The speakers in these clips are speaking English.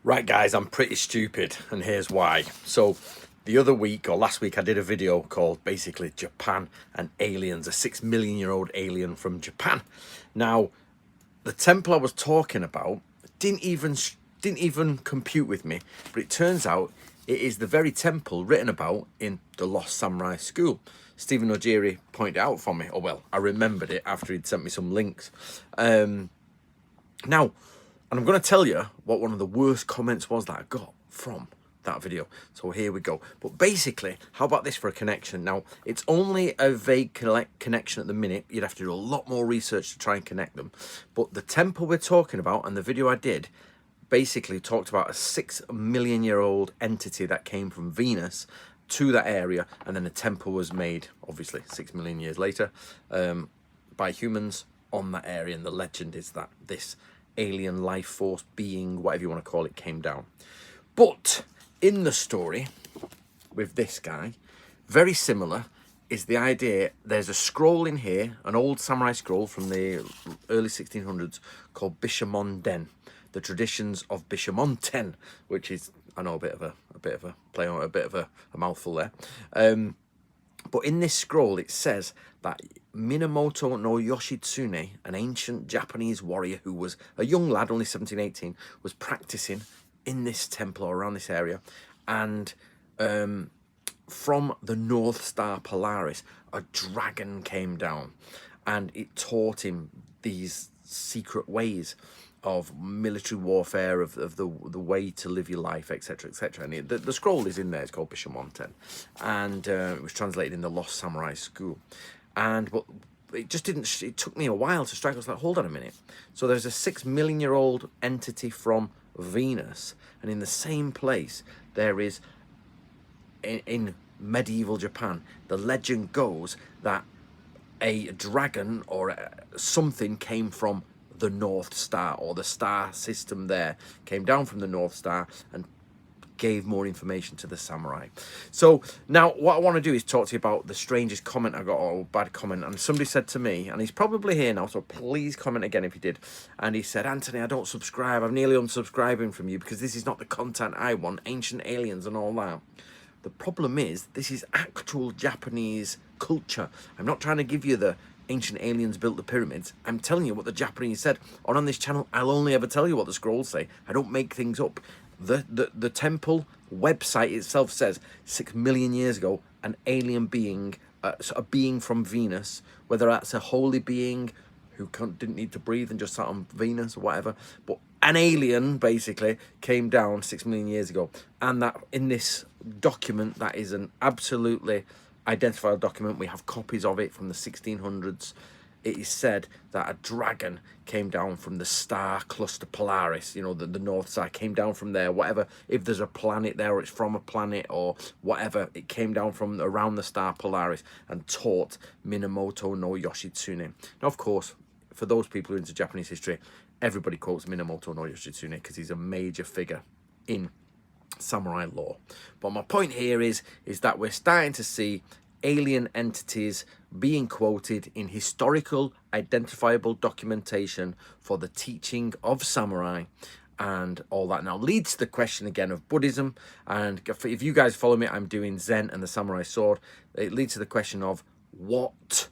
Right, guys, I'm pretty stupid, and here's why. So, the other week or last week, I did a video called basically Japan and Aliens, a 6 million-year-old alien from Japan. Now, the temple I was talking about didn't even compute with me, but it turns out it is the very temple written about in the Lost Samurai School. Stephen Ojiri pointed it out for me, or well, I remembered it after he'd sent me some links. Now, and I'm going to tell you what one of the worst comments was that I got from that video. So here we go. But basically, how about this for a connection? Now, it's only a vague connection at the minute. You'd have to do a lot more research to try and connect them. But the temple we're talking about and the video I did basically talked about a 6 million-year-old entity that came from Venus to that area. And then the temple was made, obviously, 6 million years later, by humans on that area. And the legend is that this alien life force being, whatever you want to call it, came down. But in the story with this guy, very similar is the idea. There's a scroll in here, an old samurai scroll from the early 1600s called Bishamon Den, the traditions of Bishamon-ten, which is, I know, a bit of a play on, a bit of a mouthful there. But in this scroll, it says that Minamoto no Yoshitsune, an ancient Japanese warrior who was a young lad, only 17, 18, was practicing in this temple or around this area. And from the North Star Polaris, a dragon came down and it taught him these secret ways of military warfare, of the way to live your life, etc., etc. And the scroll is in there. It's called Bishamon-ten, and it was translated in the Lost Samurai School. But it just didn't. It took me a while to strike. I was like, hold on a minute. So there's a 6 million-year-old entity from Venus, and in the same place there is in medieval Japan. The legend goes that a dragon or something came from the North Star, or the star system there came down from the North Star and gave more information to the samurai. So now what I want to do is talk to you about the strangest comment I got, or bad comment. And somebody said to me, and he's probably here now, so please comment again if you did. And he said, Anthony, I don't subscribe. I'm nearly unsubscribing from you because this is not the content I want, ancient aliens and all that. The problem is, this is actual Japanese culture. I'm not trying to give you the ancient aliens built the pyramids. I'm telling you what the Japanese said. On this channel, I'll only ever tell you what the scrolls say. I don't make things up. The temple website itself says 6 million years ago, an alien being, a being from Venus, whether that's a holy being who didn't need to breathe and just sat on Venus or whatever, but an alien basically came down 6 million years ago. And that in this document, that is an absolutely identified document. We have copies of it from the 1600s. It is said that a dragon came down from the star cluster Polaris, you know, the North Star came down from there, whatever. If there's a planet there, or it's from a planet or whatever, it came down from around the star Polaris and taught Minamoto no Yoshitsune. Now, of course, for those people who are into Japanese history, everybody quotes Minamoto no Yoshitsune because he's a major figure in samurai law. But my point here is that we're starting to see alien entities being quoted in historical identifiable documentation for the teaching of samurai and all that. Now leads to the question again of Buddhism, and if you guys follow me, I'm doing Zen and the samurai sword. It leads to the question of what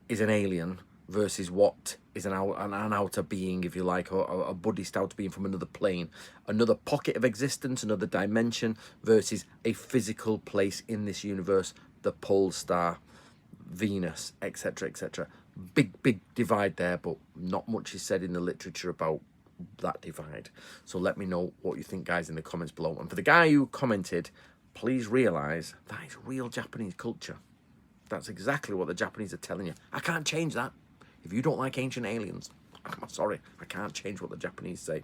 is an alien versus what is an outer being, if you like, or a Buddhist outer being from another plane, another pocket of existence, another dimension, versus a physical place in this universe, the pole star, Venus, etc., etc. Big divide there, but not much is said in the literature about that divide. So let me know what you think, guys, in the comments below. And for the guy who commented, please realize that is real Japanese culture. That's exactly what the Japanese are telling you. I can't change that. If you don't like ancient aliens, I'm sorry, I can't change what the Japanese say.